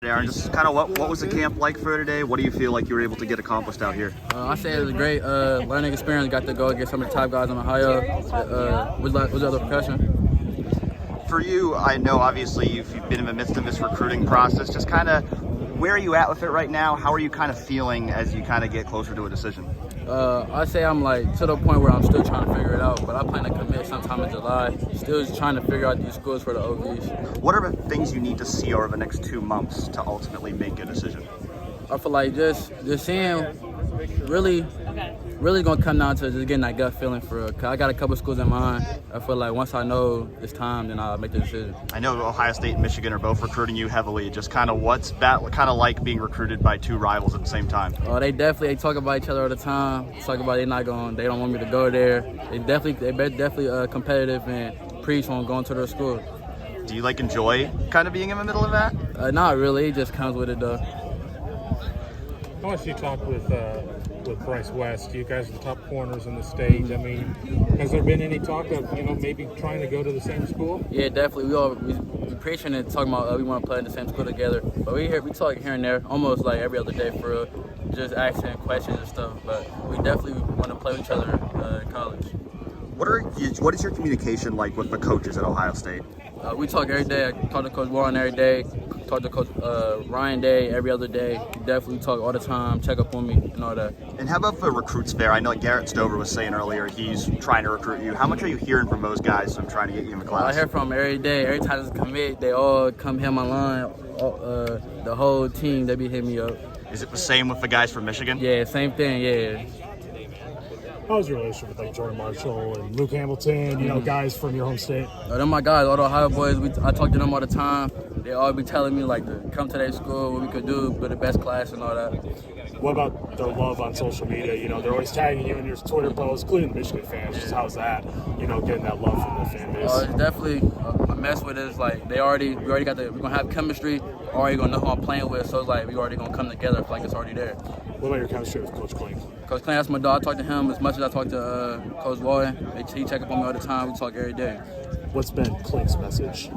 Aaron, just kind of what was the camp like for today? What do you feel like you were able to get accomplished out here? I say it was a great learning experience. Got to go against some of the top guys in Ohio. Was the other question? For you, I know obviously you've been in the midst of this recruiting process. Just kind of where are you at with it right now? How are you kind of feeling as you kind of get closer to a decision? I say I'm like to the point where I'm still trying to figure it out, but I plan to commit sometime in July. Still just trying to figure out these schools for the OVs. What are the things you need to see over the next 2 months to ultimately make a decision? I feel like just seeing really gonna come down to just getting that gut feeling for. Cause I got a couple schools in mind. I feel like once I know it's time, then I'll make the decision. I know Ohio State and Michigan are both recruiting you heavily. Just kind of what's that kind of like being recruited by two rivals at the same time? Oh, they talk about each other all the time. Talk about they don't want me to go there. They're definitely competitive and preach on going to their school. Do you enjoy kind of being in the middle of that? Not really. It just comes with it though. I want you to talk with Bryce West. You guys are the top corners in the state. I mean, has there been any talk of maybe trying to go to the same school? Yeah, definitely. We preaching and talking about we want to play in the same school together. But we talk here and there, almost like every other day for real, just asking questions and stuff. But we definitely want to play with each other in college. What is your communication like with the coaches at Ohio State? We talk every day. I talk to Coach Warren every day. Talk to Coach Ryan Day every other day. We definitely talk all the time, check up on me and all that. And how about the recruits fair? I know Garrett Stover was saying earlier he's trying to recruit you. How much are you hearing from those guys from trying to get you in the class? I hear from them every day. Every time there's a commit, they all come hit my line. The whole team, they be hitting me up. Is it the same with the guys from Michigan? Yeah, same thing, yeah. How's your relationship with Jordan Marshall and Luke Hamilton, guys from your home state? They're my guys, all the Ohio boys. I talk to them all the time. They all be telling me to come to their school, what we could do, be the best class and all that. What about their love on social media? They're always tagging you in your Twitter posts, including the Michigan fans. Just how's that, getting that love from the fan base? It's definitely a mess with it. It's we already got we're going to have chemistry, already going to know who I'm playing with, so it's we already going to come together. It's it's already there. What about your chemistry with Coach Kling? Coach Kling, that's my dog. I talk to him as much as I talk to Coach Warren. He check up on me all the time. We talk every day. What's been Kling's message?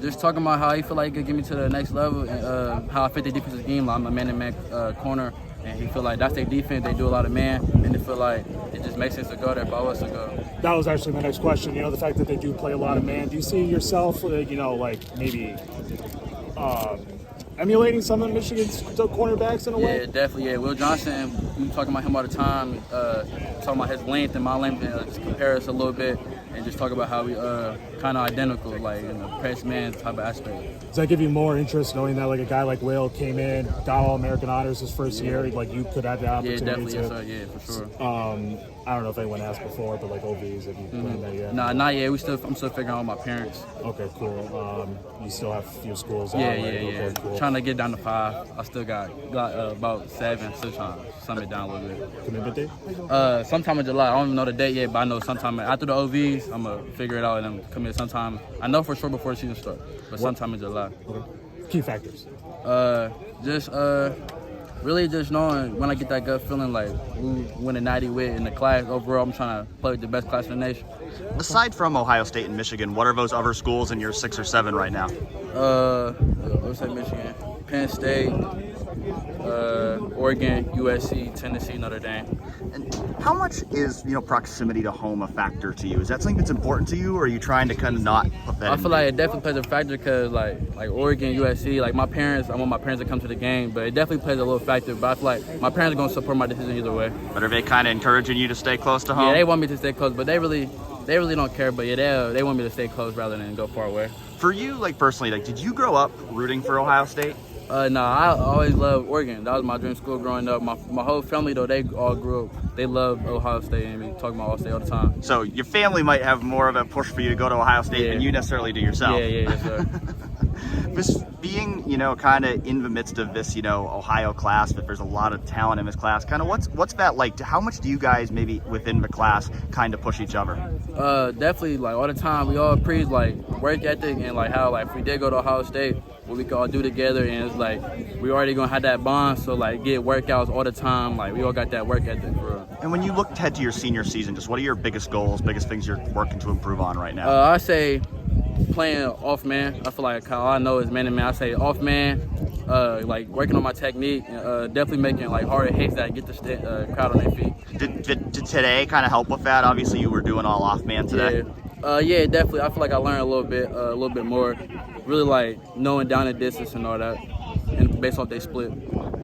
Just talking about how he feel like he could get me to the next level and how I fit the defensive game. I'm a man-to-man corner, and he feel like that's their defense. They do a lot of man, and they feel like it just makes sense to go there if I was to go. That was actually my next question. The fact that they do play a lot of man. Do you see yourself, maybe emulating some of Michigan's cornerbacks in a way? Yeah, definitely. Yeah, Will Johnson. We talking about him all the time. Talking about his length and my length, and just compare us a little bit, and just talk about how we kind of identical, in the press man type of aspect. Does that give you more interest knowing that a guy like Will came in, got All-American honors his first year, you could have the opportunity to? Yeah, definitely. To? Yes, sir. Yeah, for sure. I don't know if anyone asked before, but OVs, have you planned that yet? Nah, not yet. I'm still figuring out with my parents. Okay, cool. You still have a few schools out? Yeah. Okay, cool. Trying to get down to 5. I still got about 7. Still trying to sum it down a little bit. Commitment date? Sometime in July. I don't even know the date yet, but I know sometime after the OVs, I'm going to figure it out and I'm commit sometime. I know for sure before the season starts, but sometime in July. Okay. Key factors? Really just knowing when I get that gut feeling who win a natty with in the class. Overall, I'm trying to play with the best class in the nation. Aside from Ohio State and Michigan, what are those other schools in your 6 or 7 right now? Let's say Michigan, Penn State, Oregon, USC, Tennessee, Notre Dame. And how much is proximity to home a factor to you? Is that something that's important to you, or are you trying to kind of not put that? I feel like it definitely plays a factor because like Oregon, USC, my parents, I want my parents to come to the game, but it definitely plays a little factor. But I feel like my parents are gonna support my decision either way. But are they kind of encouraging you to stay close to home? Yeah, they want me to stay close, but they really don't care. But yeah, they want me to stay close rather than go far away. For you, personally, did you grow up rooting for Ohio State? No, I always loved Oregon. That was my dream school growing up. My whole family, though, they all grew up. They loved Ohio State and we talk about Ohio State all the time. So your family might have more of a push for you to go to Ohio State than you necessarily do yourself. Yeah, yes, sir. This being, kind of in the midst of this, Ohio class, but there's a lot of talent in this class. Kind of what's that like? How much do you guys maybe within the class kind of push each other? Definitely, all the time. We all preach work ethic and how if we did go to Ohio State, what we could all do together, and it's we already gonna have that bond. So get workouts all the time. We all got that work ethic for real. And when you look ahead to your senior season, just what are your biggest goals, biggest things you're working to improve on right now? I say playing off man. I feel like all I know is man to man. I say off man, like working on my technique, and definitely making like harder hits that get the crowd on their feet. Did today kind of help with that? Obviously, you were doing all off man today. Yeah, definitely. I feel like I learned a little bit more. Really like knowing down the distance and all that, and based off they split.